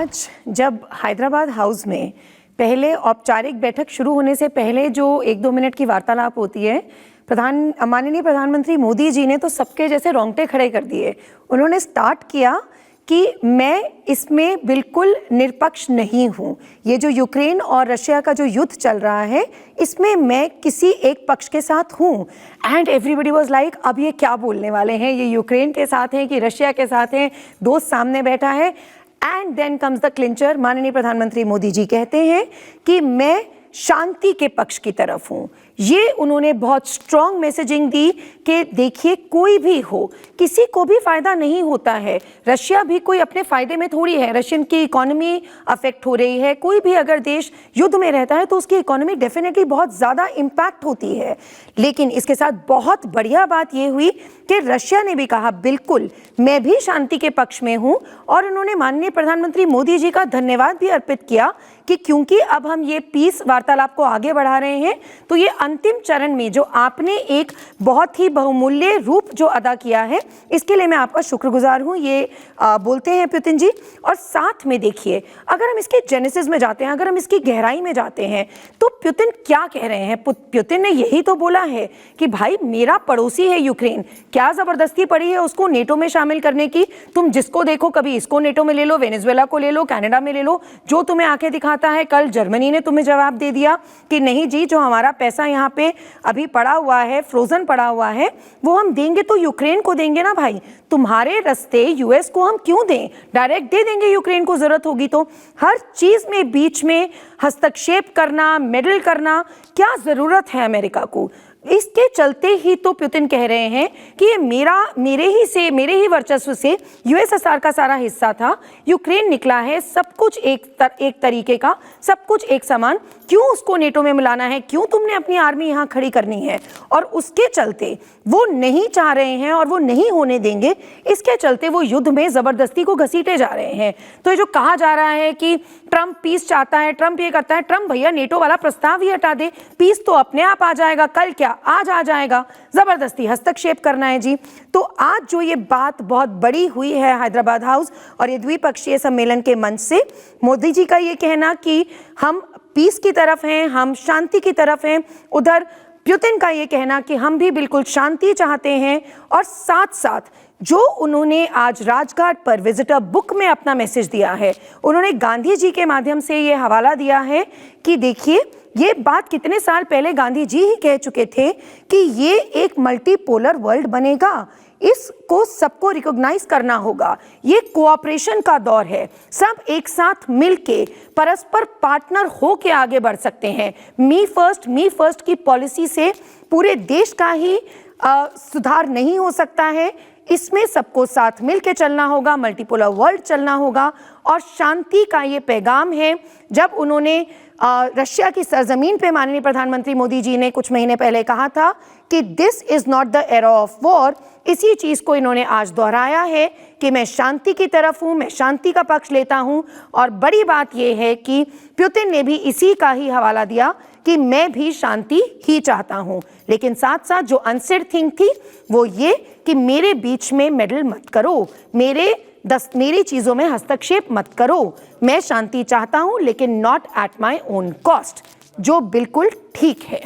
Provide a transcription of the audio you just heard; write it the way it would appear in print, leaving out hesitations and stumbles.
आज जब हैदराबाद हाउस में पहले औपचारिक बैठक शुरू होने से पहले जो 1-2 मिनट की वार्तालाप होती है, माननीय प्रधानमंत्री मोदी जी ने तो सबके जैसे रोंगटे खड़े कर दिए। उन्होंने स्टार्ट किया कि मैं इसमें बिल्कुल निरपक्ष नहीं हूँ। ये जो यूक्रेन और रशिया का जो युद्ध चल रहा है, इसमें मैं किसी एक पक्ष के साथ हूँ। एंड एवरीबडी वाज लाइक, अब ये क्या बोलने वाले हैं, ये यूक्रेन के साथ हैं कि रशिया के साथ हैं, दोस्त सामने बैठा है। And then comes the clincher. माननीय प्रधानमंत्री मोदी जी कहते हैं कि मैं शांति के पक्ष की तरफ हूँ। ये उन्होंने बहुत स्ट्रॉन्ग मैसेजिंग दी कि देखिए, कोई भी हो, किसी को भी फ़ायदा नहीं होता है। रशिया भी कोई अपने फ़ायदे में थोड़ी है। रशियन की इकोनॉमी अफेक्ट हो रही है। कोई भी अगर देश युद्ध में रहता है तो उसकी इकोनॉमी डेफिनेटली बहुत ज़्यादा इम्पैक्ट होती है। लेकिन इसके साथ बहुत बढ़िया बात ये हुई कि रशिया ने भी कहा, बिल्कुल मैं भी शांति के पक्ष में हूँ। और उन्होंने माननीय प्रधानमंत्री मोदी जी का धन्यवाद भी अर्पित किया कि क्योंकि अब हम ये पीस वार्तालाप को आगे बढ़ा रहे हैं, तो ये अंतिम चरण में जो आपने एक बहुत ही बहुमूल्य रूप जो अदा किया है, इसके लिए मैं आपका शुक्रगुजार हूँ। ये बोलते हैं पुतिन जी। और साथ में देखिए, अगर हम इसके जेनेसिस में जाते हैं, अगर हम इसकी गहराई में जाते हैं, तो पुतिन क्या कह रहे हैं? पुतिन ने यही तो बोला है कि भाई मेरा पड़ोसी है यूक्रेन, क्या ज़बरदस्ती पड़ी है उसको नेटो में शामिल करने की? तुम जिसको देखो, कभी इसको नेटो में ले लो, वेनेजुएला को ले लो, कनाडा में ले लो, जो तुम्हें आंखें दिखाता है। कल जर्मनी ने तुम्हें जवाब दे दिया कि नहीं जी, जो हमारा पैसा यहाँ पे अभी पड़ा हुआ है, फ्रोजन पड़ा हुआ है, वो हम देंगे तो यूक्रेन को देंगे ना भाई। तुम्हारे रास्ते यूएस को हम क्यों दें? डायरेक्ट दे देंगे यूक्रेन को जरूरत होगी तो। हर चीज में बीच में हस्तक्षेप करना, मेडल करना, क्या जरूरत है अमेरिका को? इसके चलते ही तो पुतिन कह रहे हैं कि ये मेरे ही वर्चस्व से यूएसएसआर का सारा हिस्सा था, यूक्रेन निकला है, सब कुछ एक तरीके का, सब कुछ एक समान, क्यों उसको नेटो में मिलाना है? क्यों तुमने अपनी आर्मी यहाँ खड़ी करनी है? और उसके चलते वो नहीं चाह रहे हैं और वो नहीं होने देंगे। इसके चलते वो युद्ध में जबरदस्ती को घसीटे जा रहे हैं। तो ये जो कहा जा रहा है कि ट्रंप पीस चाहता है, ट्रंप ये करता है, ट्रंप भैया नेटो वाला प्रस्ताव ही हटा दे, पीस तो अपने आप आ जाएगा। कल क्या, आज आ जाएगा। जबरदस्ती हस्तक्षेप करना है जी। तो आज जो ये बात बहुत बड़ी हुई है हैदराबाद हाउस और ये द्विपक्षीय सम्मेलन के मंच से, मोदी जी का ये कहना कि हम पीस की तरफ हैं, हम शांति की तरफ हैं, उधर पुतिन का ये कहना कि हम भी बिल्कुल शांति चाहते हैं। और साथ साथ जो उन्होंने आज राजघाट पर विजिटर बुक में अपना मैसेज दिया है, उन्होंने गांधी जी के माध्यम से ये हवाला दिया है कि देखिए, ये बात कितने साल पहले गांधी जी ही कह चुके थे कि ये एक मल्टीपोलर वर्ल्ड बनेगा, इसको सबको रिकॉग्नाइज करना होगा। ये कोऑपरेशन का दौर है, सब एक साथ मिलके परस्पर पार्टनर हो के आगे बढ़ सकते हैं। मी फर्स्ट की पॉलिसी से पूरे देश का ही सुधार नहीं हो सकता है। इसमें सबको साथ मिलके चलना होगा, मल्टीपोलर वर्ल्ड चलना होगा। और शांति का ये पैगाम है। जब उन्होंने रशिया की सरजमीन पे माननीय प्रधानमंत्री मोदी जी ने कुछ महीने पहले कहा था कि this is not the era of war, इसी चीज को इन्होंने आज दोहराया है कि मैं शांति की तरफ हूं, मैं शांति का पक्ष लेता हूं। और बड़ी बात यह है कि पुतिन ने भी इसी का ही हवाला दिया कि मैं भी शांति ही चाहता हूं। लेकिन साथ साथ जो अनसेड थिंग थी वो ये कि मेरे बीच में मेडल मत करो, मेरी चीज़ों में हस्तक्षेप मत करो। मैं शांति चाहता हूं, लेकिन not at my own cost, जो बिल्कुल ठीक है।